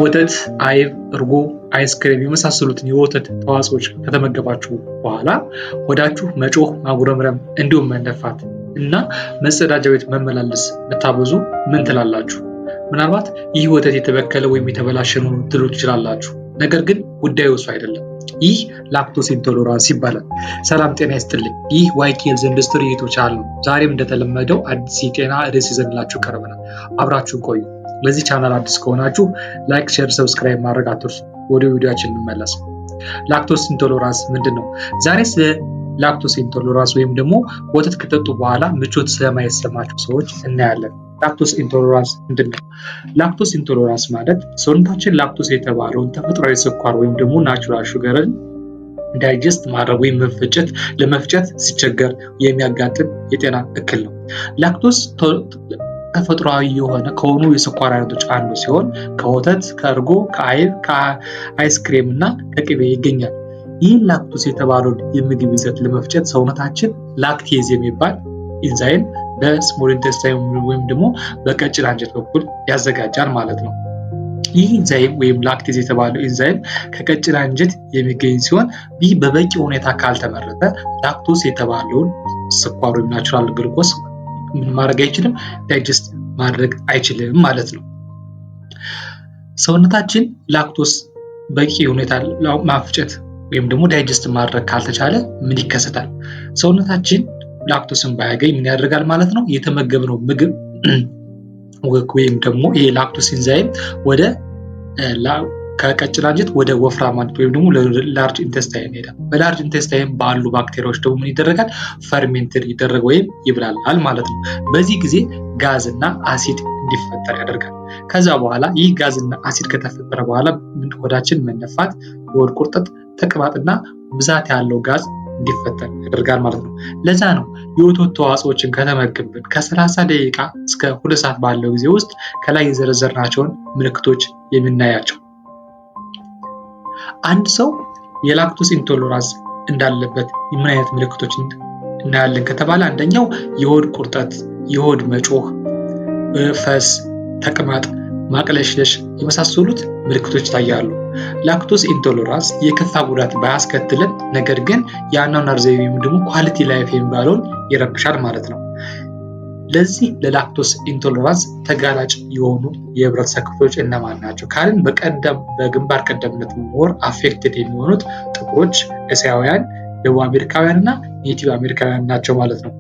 ወተት፣ አይብ፣ እርጎ፣ አይስክሬም የመሳሰሉትን የወተት ተዋጽኦች ከተመገባችሁ በኋላ ሆዳችሁ መጮህ፣ ማጉረምረም እንዲሁም መነፋት እና መጸዳጃ ቤት መመላለስ ብታበዙ ምን ትላላችሁ? ምናልባት ይህ ወተት የተበከለ ወይም የተበላሸ ነው ትሉ ትችላላችሁ። ነገር ግን ጉዳዩ እሱ አይደለም። ይህ ላክቶስ ኢንቶለራንስ ይባላል። ሰላም ጤና ይስጥልኝ። ይህ ዋይኬ ሄልዝ ኢንዱስትሪ ዩቲዩብ ቻናል ነው። ዛሬም እንደተለመደው አዲስ የጤና ርዕስ ይዘንላችሁ ቀርበናል። አብራችሁን ቆዩ። ለዚህ ቻናል አዲስ ከሆናችሁ ላይክ፣ ሼር፣ ሰብስክራይብ ማድረግ አትርሱ። ወደ ቪዲዮአችን እንመለስ። ላክቶስ ኢንቶለራንስ ምንድን ነው? ዛሬ ስለ ላክቶስ ኢንቶለራንስ ወይም ደግሞ ወተት ከጠጡ በኋላ ምቾት ስለማይሰማቸው ሰዎች እናያለን። ላክቶስ ኢንቶለራንስ ምንድን ነው? ላክቶስ ኢንቶለራንስ ማለት ሰውነታችን ላክቶስ የተባለውን ተፈጥሯዊ ስኳር ወይም ደግሞ ናቹራል ሹገርን ዳይጀስት ማድረግ ወይም ለመፍጨት ሲቸገር የሚያጋጥም የጤና እክል ነው። ላክቶስ ተፈጥሯዊ የሆነ ከሆኑ የስኳር አይነቶች አንዱ ሲሆን ከወተት፣ ከእርጎ፣ ከአይብ፣ ከአይስክሬም እና ከቅቤ ይገኛል። ይህን ላክቶስ የተባለውን የምግብ ይዘት ለመፍጨት ሰውነታችን ላክቴዝ የሚባል ኢንዛይም በስሞል ኢንተስታይን ወይም ደግሞ በቀጭን አንጀት በኩል ያዘጋጃል ማለት ነው። ይህ ኢንዛይም ወይም ላክቴዝ የተባለው ኢንዛይም ከቀጭን አንጀት የሚገኝ ሲሆን ይህ በበቂ ሁኔታ ካልተመረተ ላክቶስ የተባለውን ስኳር ወይም ናቹራል ግሉኮስ ምን ማድረግ አይችልም፣ ዳይጀስት ማድረግ አይችልም ማለት ነው። ሰውነታችን ላክቶስ በቂ ሁኔታ ማፍጨት ወይም ደግሞ ዳይጀስት ማድረግ ካልተቻለ ምን ይከሰታል? ሰውነታችን ላክቶስን ባያገኝ ምን ያደርጋል ማለት ነው? የተመገብነው ምግብ ወይም ደግሞ ይሄ ላክቶስ ኢንዛይም ወደ ከቀጭን አንጀት ወደ ወፍራም አንጀት ወይም ደግሞ ላርጅ ኢንተስታይን ይሄዳል። በላርጅ ኢንተስታይን ባሉ ባክቴሪያዎች ደግሞ ምን ይደረጋል? ፈርሜንትድ ይደረግ ወይም ይብላላል ማለት ነው። በዚህ ጊዜ ጋዝና አሲድ እንዲፈጠር ያደርጋል። ከዛ በኋላ ይህ ጋዝና አሲድ ከተፈጠረ በኋላ ሆዳችን መነፋት፣ የሆድ ቁርጠት፣ ተቅማጥና ብዛት ያለው ጋዝ እንዲፈጠር ያደርጋል ማለት ነው። ለዛ ነው የወተት ተዋጽኦችን ከተመገብን ከ30 ደቂቃ እስከ 2 ሰዓት ባለው ጊዜ ውስጥ ከላይ የዘረዘርናቸውን ምልክቶች የምናያቸው። አንድ ሰው የላክቶስ ኢንቶለራንስ እንዳለበት ምን አይነት ምልክቶችን እናያለን ከተባለ አንደኛው የሆድ ቁርጠት፣ የሆድ መጮህ፣ ፈስ፣ ተቅማጥ፣ ማቅለሽለሽ የመሳሰሉት ምልክቶች ይታያሉ። ላክቶስ ኢንቶለራንስ የከፋ ጉዳት ባያስከትልም ነገር ግን የአኗኗር ዘይቤ ወይም ደግሞ ኳሊቲ ላይፍ የሚባለውን ይረብሻል ማለት ነው። ለዚህ ለላክቶስ ኢንቶለራንስ ተጋላጭ የሆኑ የህብረተሰብ ክፍሎች እነማን ናቸው ካልን በግንባር ቀደምነት ሞር አፌክትድ የሚሆኑት ጥቁሮች፣ እስያውያን፣ ደቡብ አሜሪካውያን እና ኔቲቭ አሜሪካውያን ናቸው ማለት ነው።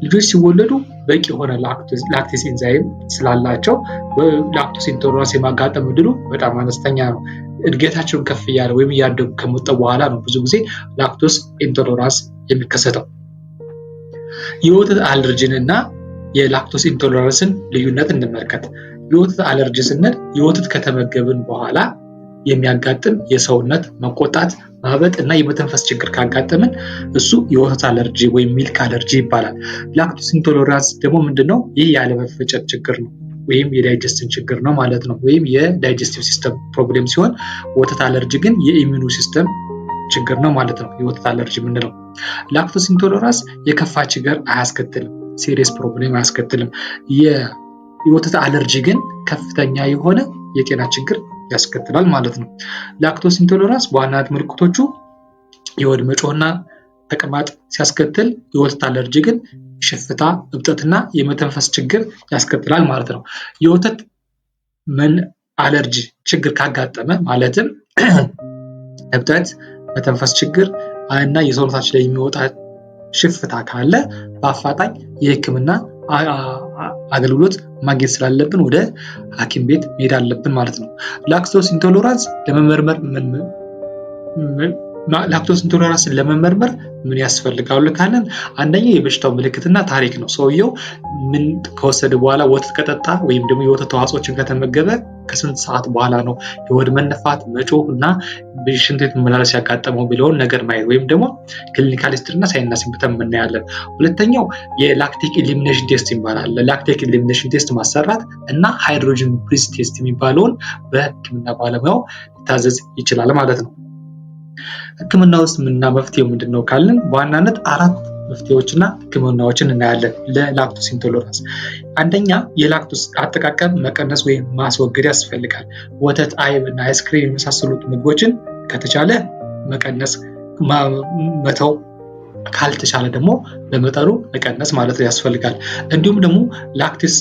ልጆች ሲወለዱ በቂ የሆነ ላክቴስ ኢንዛይም ስላላቸው ላክቶስ ኢንቶለራንስ የማጋጠም እድሉ በጣም አነስተኛ ነው። እድገታቸውን ከፍ እያለ ወይም እያደጉ ከመጡ በኋላ ነው ብዙ ጊዜ ላክቶስ ኢንቶለራንስ የሚከሰተው። የወተት አለርጂን እና የላክቶስ ኢንቶለራንስን ልዩነት እንመልከት። የወተት አለርጂ ስንል የወተት ከተመገብን በኋላ የሚያጋጥም የሰውነት መቆጣት፣ ማበጥ እና የመተንፈስ ችግር ካጋጠምን እሱ የወተት አለርጂ ወይም ሚልክ አለርጂ ይባላል። ላክቶስ ኢንቶለራንስ ደግሞ ምንድነው? ይህ ያለመፈጨት ችግር ነው ወይም የዳይጀስትን ችግር ነው ማለት ነው። ወይም የዳይጀስቲቭ ሲስተም ፕሮብሌም ሲሆን ወተት አለርጂ ግን የኢሚኑ ሲስተም ችግር ነው ማለት ነው። የወተት አለርጂ ምንድነው? ላክቶስ ኢንቶለራንስ የከፋ ችግር አያስከትልም፣ ሲሪየስ ፕሮብሌም አያስከትልም። የወተት አለርጂ ግን ከፍተኛ የሆነ የጤና ችግር ያስከትላል ማለት ነው። ላክቶስ ኢንቶለራንስ በዋናነት ምልክቶቹ የሆድ መጮህና ተቅማጥ ሲያስከትል፣ የወተት አለርጂ ግን ሽፍታ፣ እብጠትና የመተንፈስ ችግር ያስከትላል ማለት ነው። የወተት አለርጂ ችግር ካጋጠመ ማለትም እብጠት፣ መተንፈስ ችግር እና የሰውነታችን ላይ የሚወጣ ሽፍታ ካለ በአፋጣኝ የሕክምና አገልግሎት ማግኘት ስላለብን ወደ ሐኪም ቤት መሄድ አለብን ማለት ነው። ላክቶስ ኢንቶለራንስን ለመመርመር ምን ያስፈልጋሉ ካለን አንደኛው የበሽታው ምልክትና ታሪክ ነው። ሰውየው ምን ከወሰደ በኋላ ወተት ከጠጣ ወይም ደግሞ የወተት ተዋጽኦችን ከተመገበ ከስንት ሰዓት በኋላ ነው የሆድ መነፋት፣ መጮህ እና ሽንት ቤት መመላለስ ያጋጠመው የሚለውን ነገር ማየት ወይም ደግሞ ክሊኒካል ሂስትሪ እና ሳይንስ ሲምፕተም እናያለን። ሁለተኛው የላክቲክ ኢሊሚኔሽን ቴስት ይባላል። ላክቲክ ኢሊሚኔሽን ቴስት ማሰራት እና ሃይድሮጅን ብሪዝ ቴስት የሚባለውን በሕክምና ባለሙያው ሊታዘዝ ይችላል ማለት ነው። ሕክምና ውስጥ ምንና መፍትሄው ምንድነው ካልን በዋናነት 4 መፍትሄዎችና ህክምናዎችን እናያለን ለላክቶስ ኢንቶለራንስ። አንደኛ የላክቶስ አጠቃቀም መቀነስ ወይም ማስወገድ ያስፈልጋል። ወተት፣ አይብ እና አይስክሬም የመሳሰሉት ምግቦችን ከተቻለ መቀነስ መተው፣ ካልተቻለ ደግሞ በመጠኑ መቀነስ ማለት ያስፈልጋል። እንዲሁም ደግሞ ላክቶስ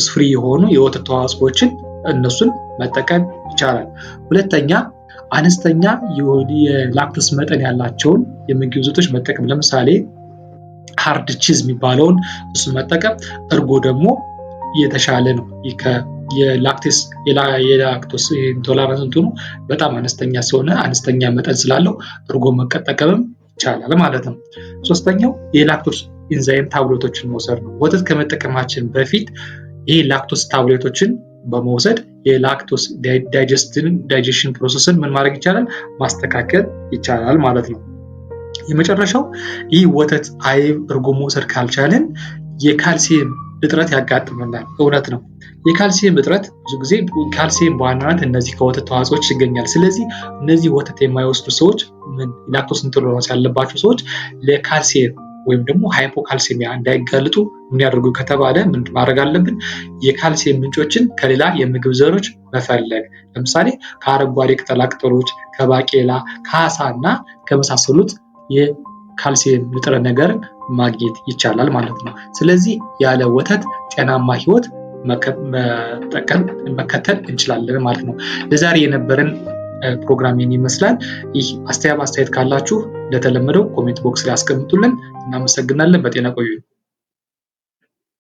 ፍሪ የሆኑ የወተት ተዋጽኦችን እነሱን መጠቀም ይቻላል። ሁለተኛ አነስተኛ የላክቶስ መጠን ያላቸውን የምግብ ይዘቶች መጠቀም፣ ለምሳሌ ሃርድ ቺዝ የሚባለውን እሱን መጠቀም። እርጎ ደግሞ የተሻለ ነው። የላክቶስ ኢንቶለራንስ እንትኑ በጣም አነስተኛ ስለሆነ አነስተኛ መጠን ስላለው እርጎ መጠቀምም ይቻላል ማለት ነው። ሶስተኛው የላክቶስ ኢንዛይም ታብሌቶችን መውሰድ ነው። ወተት ከመጠቀማችን በፊት ይህ ላክቶስ ታብሌቶችን በመውሰድ የላክቶስ ዳይጀሽን ፕሮሰስን ምን ማድረግ ይቻላል? ማስተካከል ይቻላል ማለት ነው። የመጨረሻው ይህ ወተት፣ አይብ፣ እርጎ መውሰድ ካልቻለን የካልሲየም እጥረት ያጋጥመናል። እውነት ነው። የካልሲየም እጥረት ብዙ ጊዜ ካልሲየም በዋናነት እነዚህ ከወተት ተዋጽኦች ይገኛል። ስለዚህ እነዚህ ወተት የማይወስዱ ሰዎች ላክቶስ ኢንቶለራንስ ያለባቸው ሰዎች ለካልሲየም ወይም ደግሞ ሃይፖካልሲሚያ እንዳይጋለጡ ምን ያደርጉ ከተባለ ምን ማድረግ አለብን? የካልሲየም ምንጮችን ከሌላ የምግብ ዘሮች መፈለግ። ለምሳሌ ከአረንጓዴ ቅጠላቅጠሎች፣ ከባቄላ፣ ከአሳ እና ከመሳሰሉት የካልሲየም ንጥረ ነገርን ማግኘት ይቻላል ማለት ነው። ስለዚህ ያለ ወተት ጤናማ ህይወት መከተል እንችላለን ማለት ነው። ለዛሬ የነበረን ፕሮግራም ይመስላል። ይህ አስተያየት ካላችሁ እንደተለመደው ኮሜንት ቦክስ ላይ አስቀምጡልን። እናመሰግናለን። በጤና ቆዩ።